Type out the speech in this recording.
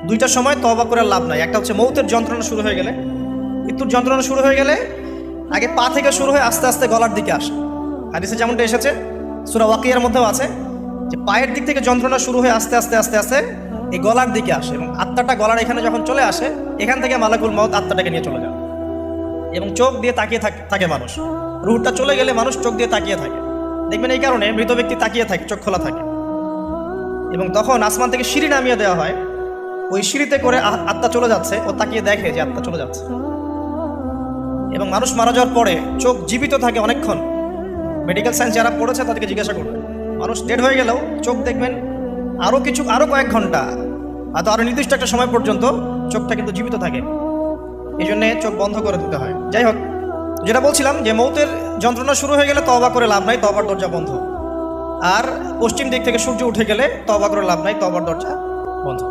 দুইটার সময় তওবা করে লাভ নাই। একটা হচ্ছে মৌতের যন্ত্রণা শুরু হয়ে গেলে, মৃত্যুর যন্ত্রণা শুরু হয়ে গেলে আগে পা থেকে শুরু হয়ে আস্তে আস্তে গলার দিকে আসে। হাদিসে যেমনটা এসেছে, সূরা ওয়াকিয়ার মধ্যেও আছে যে পায়ের দিক থেকে যন্ত্রণা শুরু হয়ে আস্তে আস্তে আস্তে আস্তে এই গলার দিকে আসে, এবং আত্মাটা গলার এখানে যখন চলে আসে, এখান থেকে মালাকুল মউত আত্মাটাকে নিয়ে চলে যায় এবং চোখ দিয়ে তাকিয়ে থাকে মানুষ। রুহটা চলে গেলে মানুষ চোখ দিয়ে তাকিয়ে থাকে, দেখবেন এই কারণে মৃত ব্যক্তি তাকিয়ে থাকে, চোখ খোলা থাকে। এবং তখন আসমান থেকে সিঁড়ি নামিয়ে দেওয়া হয়, ওই সিঁড়িতে করে আত্মা চলে যাচ্ছে, ও তাকিয়ে দেখে যে আত্মা চলে যাচ্ছে। এবং মানুষ মারা যাওয়ার পরে চোখ জীবিত থাকে অনেকক্ষণ। মেডিকেল সায়েন্স যারা পড়েছে তাদেরকে জিজ্ঞাসা করবে, মানুষ ডেড হয়ে গেলেও চোখ দেখবেন আরও কয়েক ঘন্টা, হয়তো আরও নির্দিষ্ট একটা সময় পর্যন্ত চোখটা কিন্তু জীবিত থাকে। এই জন্যে চোখ বন্ধ করে দিতে হয়। যাই হোক, যেটা বলছিলাম যে মৌতের যন্ত্রণা শুরু হয়ে গেলে তওবা করে লাভ নাই, তওবার দরজা বন্ধ। আর পশ্চিম দিক থেকে সূর্য উঠে গেলে তওবা করে লাভ নাই, তওবার দরজা বন্ধ।